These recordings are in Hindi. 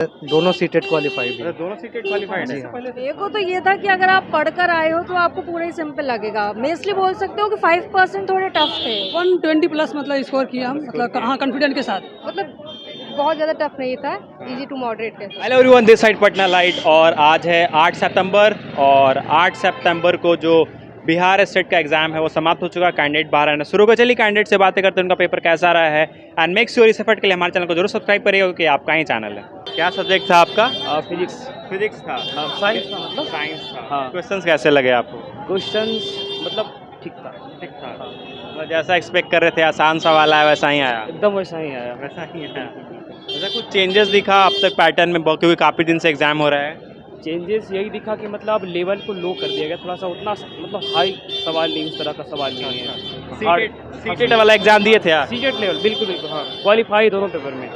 दोनों सीटेड क्वालिफाइड है। दोनों सीटेड क्वालिफाइड है। मेरे को तो ये था कि अगर आप पढ़कर आए हो तो आपको पूरा ही सिंपल लगेगा। मेस्टली बोल सकते हो कि 5% थोड़े टफ थे। 120 प्लस मतलब स्कोर किया हम, मतलब हाँ कॉन्फिडेंट के साथ। मतलब बहुत ज़्यादा टफ नहीं था, इजी टू मॉडरेट के। Hello everyone, this side Patna light और आज है 8 सितंबर और 8 सितंबर को जो बिहार स्टेट का एग्जाम है वो समाप्त हो चुका है। कैंडिडेट बाहर आना शुरू कर चलिए, कैंडिडेट से बातें करते हैं, उनका पेपर कैसा रहा है। एंड मेक श्योर इस एफर्ट के लिए हमारे चैनल को जरूर सब्सक्राइब करिएगा क्योंकि आपका ही चैनल है। क्या सब्जेक्ट था आपका? फिजिक्स था। साइंस था, मतलब साइंस था। हाँ। क्वेश्चंस कैसे लगे आपको? क्वेश्चंस मतलब ठीक था, मतलब जैसा एक्सपेक्ट कर रहे थे आसान सवाल आया वैसा ही आया? एकदम वैसा ही आया। वैसा ही आया। ऐसा कुछ चेंजेस दिखा अब तक पैटर्न में, क्योंकि काफ़ी दिन से एग्जाम हो रहा है? चेंजेस यही दिखा कि मतलब लेवल को लो कर दिया गया थोड़ा सा, उतना मतलब हाई सवाल नहीं, उस तरह का सवाल नहीं है। सीटेट वाला एग्जाम दिए थे आप? सीटेड लेवल बिल्कुल बिल्कुल हाँ, क्वालिफाई दोनों पेपर में।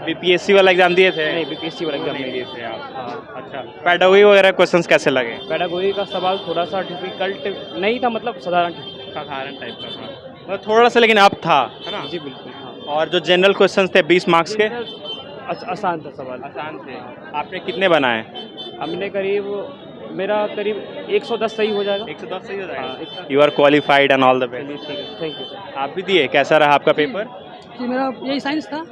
बीपीएससी वाला एग्जाम दिए थे? नहीं, बीपीएससी वाला एग्जाम नहीं दिए थे आप। हाँ, अच्छा। पेडागोगी वगैरह क्वेश्चंस कैसे लगे? पेडागोगी का सवाल थोड़ा सा डिफिकल्ट नहीं था, मतलब साधारण टाइप का था, मतलब थोड़ा सा, लेकिन अब था, है ना? जी बिल्कुल हाँ। और जो जनरल क्वेश्चंस थे 20 मार्क्स के? आसान था सवाल। आसान थे। आपने कितने बनाए? हमने मेरा करीब 110 सही हो जाएगा। 110 सही हो हाँ, you are qualified and all the best. चलिए ठीक है, थैंक यू सर। आप भी दिए? कैसा रहा आपका पेपर? जी मेरा यही साइंस था।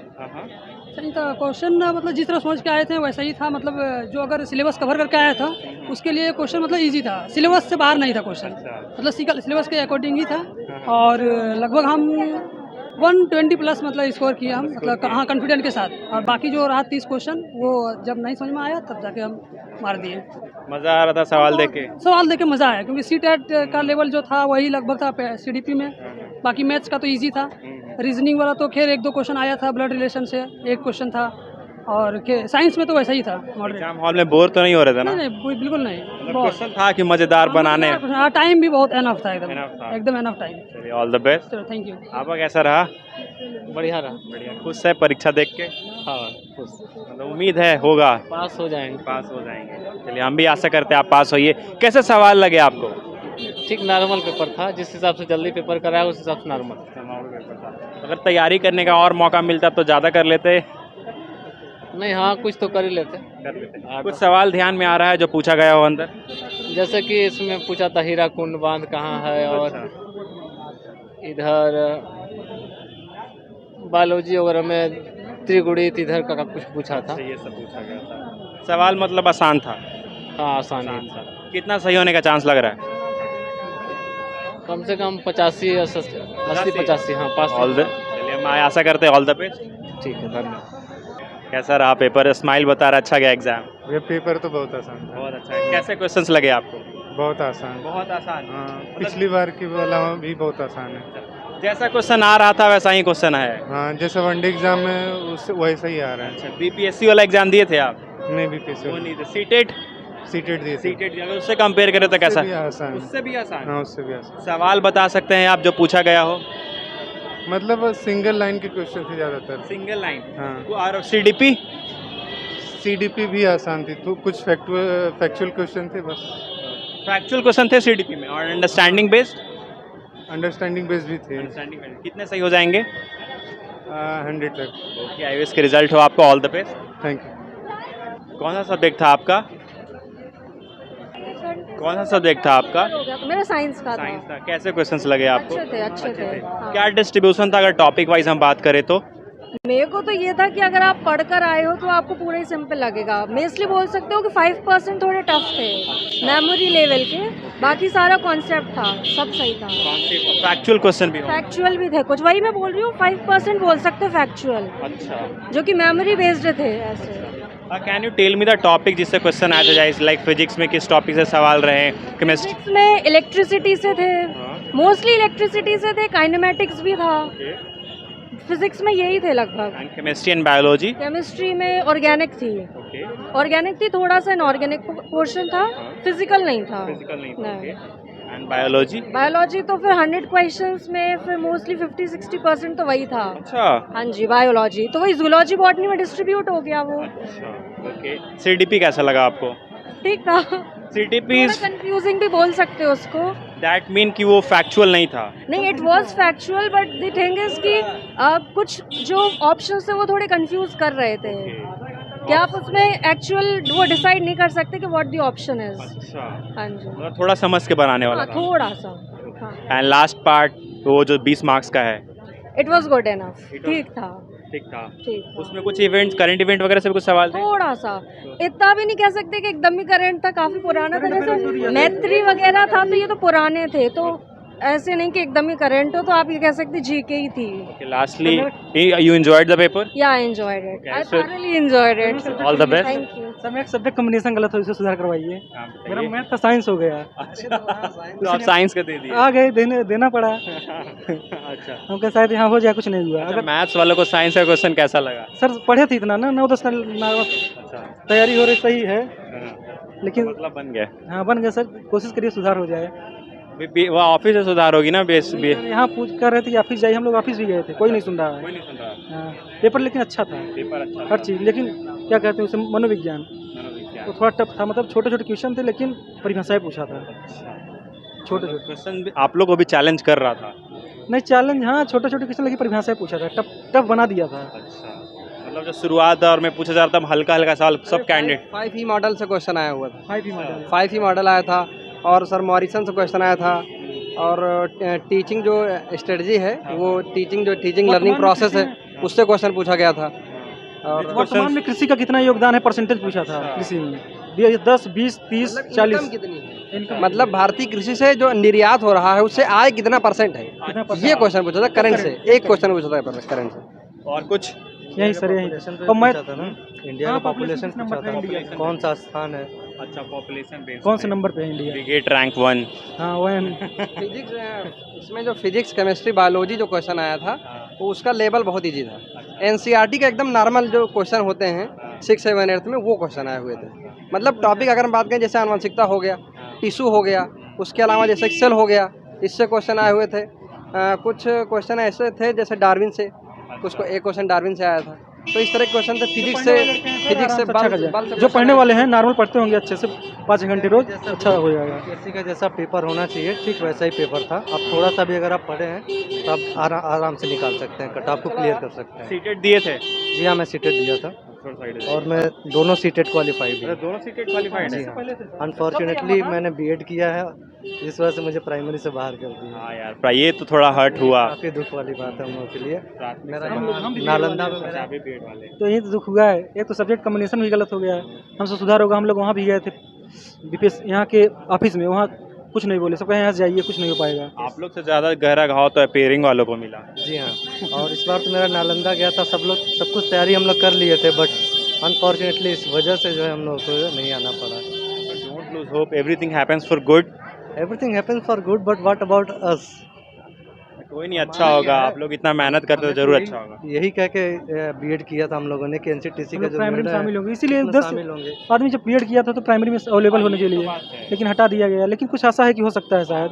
सही था क्वेश्चन, मतलब जिस तरह सोच के आए थे वैसा ही था। मतलब जो अगर सिलेबस कवर करके आया था उसके लिए क्वेश्चन मतलब इजी था, सिलेबस से बाहर नहीं था क्वेश्चन, मतलब सिलेबस के अकॉर्डिंग ही था। और लगभग हम 120 प्लस मतलब स्कोर किया हम, मतलब हाँ कॉन्फिडेंट के साथ। और बाकी जो रहा 30 क्वेश्चन वो जब नहीं समझ में आया तब जाके हम मार दिए। मज़ा आ रहा था सवाल देख के? सवाल देख के मज़ा आया क्योंकि सीटेट का लेवल जो था वही लगभग था सीडीपी में। बाकी मैथ्स का तो इजी था। रीजनिंग वाला तो खैर 1-2 क्वेश्चन आया था, ब्लड रिलेशन से 1 क्वेश्चन था। और साइंस में तो वैसा ही था मॉडरेट। एग्जाम हॉल में बोर तो नहीं हो रहे थे ना? नहीं बिल्कुल नहीं। क्वेश्चन था कि मज़ेदार बनाने। टाइम भी बहुत एनफ था, एकदम एनफ टाइम। चलिए, ऑल द बेस्ट। चलो थैंक यू। आपका कैसा रहा? बढ़िया रहा। बढ़िया। खुश है परीक्षा देख के? हाँ, मतलब उम्मीद है होगा पास हो जाएंगे। पास हो जाएंगे। चलिए, हम भी आशा करते हैं आप पास होइए। कैसे सवाल लगे आपको? ठीक नॉर्मल पेपर था, जिस हिसाब से जल्दी पेपर कराया उस हिसाब से नॉर्मल पेपर था। अगर तैयारी करने का और मौका मिलता तो ज़्यादा कर लेते? नहीं, हाँ कुछ तो कर ही लेते। कुछ सवाल ध्यान में आ रहा है जो पूछा गया हो अंदर? जैसे कि इसमें पूछा था हीराकुंड बांध कहाँ है, और इधर बायोलॉजी वगैरह में त्रिगुणित इधर का कुछ पूछा था। ये सब पूछा गया था। सवाल मतलब आसान था? हाँ आसान था। कितना सही होने का चांस लग रहा है? कम से कम 80-85 हाँ पास। चलिए, हम आशा करते हैं ऑल द बेस्ट। ठीक है, धन्यवाद। कैसा रहा पेपर? स्माइल बता रहा अच्छा गया एग्जाम? ये पेपर तो बहुत आसान था। बहुत अच्छा है। कैसे क्वेश्चंस लगे आपको? बहुत आसान। बहुत आसान। हाँ, पिछली बार की वाला भी बहुत आसान है। जैसा क्वेश्चन आ रहा था वैसा ही क्वेश्चन है? हाँ, जैसे वनडे एग्जाम में उससे वैसा ही आ रहा है। अच्छा, बीपीएससी वाला एग्जाम दिए थे आप? नहीं, बीपीएससी वो नहीं थे। सीटेट दिए थे। सीटेट अगर उससे कंपेयर करें तो कैसा? आसान। उससे भी आसान? हाँ, उससे भी आसान। सवाल बता सकते हैं आप जो पूछा गया हो? मतलब सिंगल लाइन के क्वेश्चन थे ज़्यादातर। Single line? हाँ। और सीडीपी? सीडीपी भी आसान थी, तो कुछ फैक्चुअल क्वेश्चन थे बस। फैक्चुअल क्वेश्चन थे सीडीपी में। और अंडरस्टैंडिंग बेस्ड? अंडरस्टैंडिंग बेस्ड भी थे। कितने सही हो जाएंगे? 100 तक। ओके, आईएएस के रिजल्ट हो आपको, all the best. Thank you. कौन सा सब्जेक्ट था आपका? कौन सा सब्जेक्ट था आपका? मेरा साइंस का था। साइंस था। कैसे क्वेश्चंस लगे आपको? अच्छे थे। हाँ। क्या डिस्ट्रीब्यूशन था अगर टॉपिक वाइज हम बात करें तो? मेरे को तो ये था कि अगर आप पढ़कर आए हो तो आपको पूरा ही सिंपल लगेगा। मेस्टली बोल सकते हो कि 5% थोड़े टफ थे मेमोरी लेवल के, बाकी सारा कॉन्सेप्ट था, सब सही था। फैक्चुअल क्वेश्चन भी? फैक्चुअल भी थे कुछ, वही मैं बोल रही हूँ 5% बोल सकते फैक्चुअल। अच्छा, जो कि मेमोरी बेस्ड थे ऐसे। Can you tell me the topic जिससे क्वेश्चन आया था? लाइक फिजिक्स में किस टॉपिक से सवाल रहे? केमिस्ट्री फिजिक्स में इलेक्ट्रिसिटी से थे, मोस्टली इलेक्ट्रिसिटी से थे, काइनेमेटिक्स भी था। फिजिक्स में यही थे लगभग। Chemistry and biology? केमिस्ट्री में ऑर्गेनिक थी। ऑर्गेनिक थी, थोड़ा सा इनऑर्गेनिक पोर्शन था, फिजिकल नहीं था। And biology? बायोलॉजी तो फिर 100 क्वेश्चंस में फिर मोस्टली 50-60% तो वही था। अच्छा। हाँ जी, बायोलॉजी तो वही जूलॉजी बॉटनी में डिस्ट्रीब्यूट हो गया वो। ओके। सीडीपी कैसा लगा आपको? ठीक था। सीडीपी कंफ्यूजिंग भी बोल सकते हो उसको। दैट मीन कि वो फैक्चुअल नहीं था? नहीं, it was factual, but the thing is कि कुछ जो ऑप्शंस थे वो थोड़े कंफ्यूज कर रहे थे। कि आप उसमें एक्चुअल वो डिसाइड नहीं कर सकते कि व्हाट द ऑप्शन इज। अच्छा, हाँ जी, मतलब थोड़ा समझ के बनाने वाला हाँ, था। थोड़ा सा। हाँ, एंड लास्ट पार्ट वो जो 20 मार्क्स का है, इट वाज गुड इनफ, ठीक था, ठीक था। ठीक था। उसमें कुछ इवेंट्स, करंट इवेंट वगैरह से भी कुछ सवाल थे? थोड़ा सा, इतना भी नहीं कह सकते कि एकदम ही करंट था, काफी पुराना था, जैसे मैत्री वगैरह था तो ये तो पुराने थे, तो ऐसे नहीं कि एकदम ही करंट हो, तो आप ये कह सकते जीके ही थी। Okay, lastly, you enjoyed the paper? या I enjoyed it, I so- thoroughly enjoyed it। All the best. Thank you. Sir मेरा सब्जेक्ट कम्बिनेशन गलत हो, इसे सुधार करवाइए। मेरा मैथ का साइंस हो गया, तो आप साइंस का दे दिए। आ गए देना पड़ा। अच्छा, हमको शायद यहाँ हो जाए, कुछ नहीं हुआ। अगर मैथ्स वालों को साइंस का क्वेश्चन कैसा लगा? सर पढ़े थे इतना ना 9-10 साल अच्छा, तैयारी हो रही, सही है, लेकिन मतलब बन गया। हाँ बन गया सर, कोशिश करिए सुधार हो जाए। वो ऑफिस से सुधार होगी ना, बेस भी यहाँ पूछ कर रहे थे कि ऑफिस जाइए, हम लोग ऑफिस भी गए थे, कोई नहीं सुन रहा है। कोई नहीं सुन रहा। हाँ, पेपर लेकिन अच्छा था, पेपर अच्छा हर चीज़, लेकिन क्या कहते हैं उसे, मनोविज्ञान तो थोड़ा टफ था, मतलब छोटे छोटे क्वेश्चन थे लेकिन परिभाषाएं पूछा था, छोटे छोटे क्वेश्चन आप लोग को भी चैलेंज कर रहा था। नहीं चैलेंज, हाँ छोटे छोटे क्वेश्चन लेकिन परिभाषाएं पूछा था, टफ बना दिया था। अच्छा, मतलब जो शुरुआत और में पूछा जा रहा था हल्का हल्का सवाल, सब कैंडिडेट 5 ही मॉडल से क्वेश्चन आया हुआ था, 5 ही मॉडल। 5 ही मॉडल आया था। और सर मॉरिसन से क्वेश्चन आया था, और टीचिंग जो स्ट्रेटजी है, वो टीचिंग लर्निंग प्रोसेस है, उससे क्वेश्चन पूछा गया था। और वर्तमान में कृषि का कितना योगदान है, परसेंटेज पूछा था कृषि में, 10, 20, 30, 40 कितनी है, इनकम मतलब भारतीय कृषि से जो निर्यात हो रहा है उससे आय कितना परसेंट है, ये क्वेश्चन पूछा था करंट से। एक क्वेश्चन पूछा था करंट से। और कुछ यही सर, यही और मैं इंडिया हाँ, का पॉपुलेशन population पूछा था, इंडिया का। कौन सा स्थान है। अच्छा, पॉपुलेशन बेस्ड कौन से नंबर पे है इंडिया। Brigade rank 1। हाँ वह फिजिक्स, इसमें जो फिजिक्स केमिस्ट्री बायोलॉजी जो क्वेश्चन आया था, तो उसका लेवल बहुत ईजी था। एनसीईआरटी का एकदम नॉर्मल जो क्वेश्चन होते हैं 6, 7, 8 में, वो क्वेश्चन आए हुए थे। मतलब टॉपिक अगर हम बात करें, जैसे आनुवंशिकता हो गया, टिश्यू हो गया, उसके अलावा जैसे सेल हो गया, इससे क्वेश्चन आए हुए थे। कुछ क्वेश्चन ऐसे थे जैसे डार्विन से, कुछ को एक क्वेश्चन डार्विन से आया था। तो इस तरह के क्वेश्चन थे फिजिक्स से अच्छा कर जाए। जो पढ़ने वाले हैं नॉर्मल पढ़ते होंगे अच्छे से 5 घंटे रोज, अच्छा हो जाएगा। यूपीएससी का जैसा पेपर होना चाहिए ठीक वैसा ही पेपर था। अब थोड़ा सा भी अगर आप पढ़े हैं तो आप आराम से निकाल सकते हैं, कट ऑफ को क्लियर कर सकते हैं। सीटेड दिए थे? जी हाँ, मैं सीटेड दिया था और मैं दोनों सीटेड क्वालिफाइड अरे हूँ। दोनों सीटेड क्वालिफाइड है? अनफॉर्चुनेटली मैंने बीएड किया है, इस वजह से मुझे प्राइमरी से बाहर कर दिया। हाँ यार, ये तो थोड़ा हर्ट हुआ। काफ़ी दुख वाली बात है हम लोगों के लिए। मेरा हम भी नालंदा में मेरा तो यही तो दुख हुआ है, एक तो सब्जेक्ट कम्बिनेशन भी गलत हो गया है, हमसे सुधार होगा। हम लोग वहाँ भी गए थे बीपीएस यहाँ के ऑफिस में, वहाँ कुछ नहीं बोले, सब कहे यहाँ से जाइए, कुछ नहीं हो पाएगा। आप लोग से ज़्यादा गहरा घाव तो पेयरिंग वालों को मिला। जी हाँ, और इस बार तो मेरा नालंदा गया था, सब कुछ तैयारी हम लोग कर लिए थे, बट अनफॉर्चुनेटली इस वजह से जो है हम लोग को नहीं आना पड़ा। Don't lose hope, everything happens for good. Everything happens for good, but what about us. कोई नहीं, अच्छा होगा। आप लोग इतना मेहनत करते हो, जरूर अच्छा होगा। यही कह के बीएड किया था हम लोगों ने कि एनसीटीसी का जो प्राइमरी में निर्णय है, शामिल होंगे, इसीलिए उसमें 10 शामिल होंगे। आदमी जब बीएड किया था तो प्राइमरी में अवेलेबल होने के लिए, लेकिन हटा दिया गया। लेकिन कुछ आशा है कि हो सकता है शायद।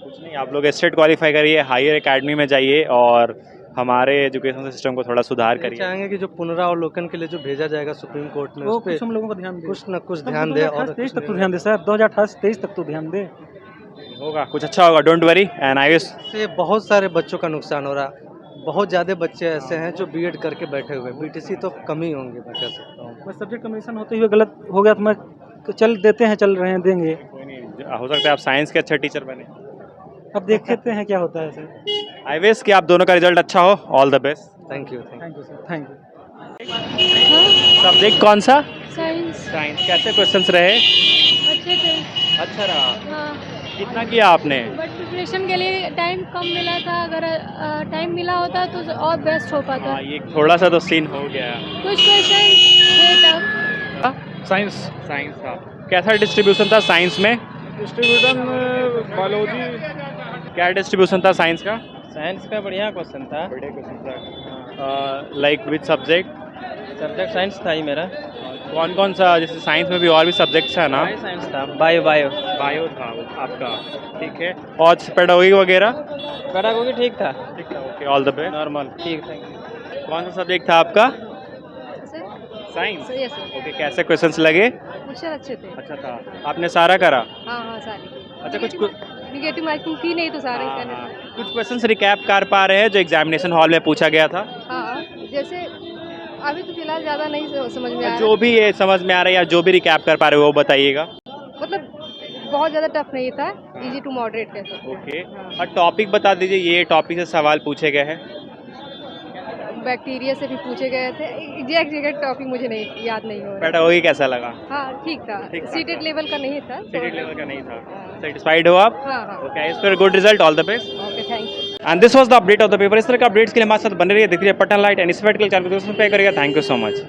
कुछ नहीं, आप लोग स्टेट क्वालिफाई करिए, हायर एकेडमी में जाइए और हमारे एजुकेशन सिस्टम को थोड़ा सुधार ये करिए। चाहेंगे कि जो पुनरावलोकन के लिए जो भेजा जाएगा सुप्रीम कोर्ट में, वो उस पे कुछ हम लोगों को ध्यान दे, कुछ न कुछ ध्यान दे। और 23 तक तो ध्यान दे सर, 2028-23 तक तो ध्यान दे। होगा, कुछ अच्छा होगा, don't worry. And I wish से बहुत सारे बच्चों का नुकसान हो रहा। बहुत ज़्यादा बच्चे ऐसे हैं जो बीएड करके बैठे हुए, बीटीसी तो कम ही होंगे, मैं कह सकता हूँ। बस सब्जेक्ट कम्बिनेशन होते हुए गलत हो गया तो मैं चल देते हैं, चल रहे हैं, देंगे। कोई नहीं, हो सकता है आप साइंस के अच्छे टीचर बने। अब देखते हैं क्या होता है सर। आई विश कि आप दोनों का रिजल्ट अच्छा हो। All the best. Thank you. Thank you sir, thank you. Subject कौन सा? Science science. कैसे क्वेश्चंस रहे? अच्छे थे। अच्छा रहा। हाँ, कितना किया आपने? बट प्रिपरेशन के लिए टाइम कम मिला था, अगर टाइम मिला होता तो और बेस्ट हो पाता। हाँ, ये थोड़ा सा तो सीन हो गया। कुछ क्वेश्चन थे टफ। साइंस साइंस था, कैसा डिस्ट्रीब्यूशन था साइंस में? Distribution biology. क्या डिस्ट्रीब्यूशन था साइंस का? साइंस का बढ़िया क्वेश्चन था। बढ़िया क्वेश्चन था। Like which subject? Subject science था ही मेरा। कौन कौन सा, जैसे साइंस में भी और भी सब्जेक्ट है ना? साइंस था, बायो बायो था आपका, ठीक है। और पेडागोगी वगैरह? पेडागोगी ठीक था। ठीक है, okay, all the best. Normal ठीक था। कौन सा सब्जेक्ट था आपका? साइंस। यस ओके, कैसे क्वेश्चंस लगे? क्वेश्चन अच्छे थे। अच्छा था। आपने सारा करा? हाँ हाँ सारी। अच्छा, कुछ निगेटिव मार्किंग थी नहीं तो सारे हाँ, करने हाँ। थे। कुछ क्वेश्चंस रिकैप कर पा रहे हैं जो एग्जामिनेशन हॉल में पूछा गया था? हाँ, जैसे अभी तो फिलहाल ज़्यादा नहीं समझ में आ जो भी ये समझ में आ रहा है या जो भी रिकैप कर पा रहे हो वो बताइएगा। मतलब बहुत ज़्यादा टफ नहीं था, इजी टू मॉडरेट कह सकते हैं। ओके, और टॉपिक बता दीजिए, ये टॉपिक से सवाल पूछे गए हैं। बैक्टीरिया से भी पूछे गए थे, एग्जैक्ट टॉपिक मुझे नहीं याद नहीं हो रहा। पेडागोगी कैसा लगा? हाँ ठीक था, ठीक था। सीटेड लेवल का नहीं था। सीटेड लेवल का नहीं था। सेटिस्फाइड हो आप? हाँ हाँ। ओके, इस पर good result, all the best. Okay, thank you. And this was the update of the paper. इस तरह का अपडेट्स के लिए हमारे साथ बने रहिए, देखिए पटना लाइट एंड इस चैनल को सब्सक्राइब करिएगा। Thank you so much.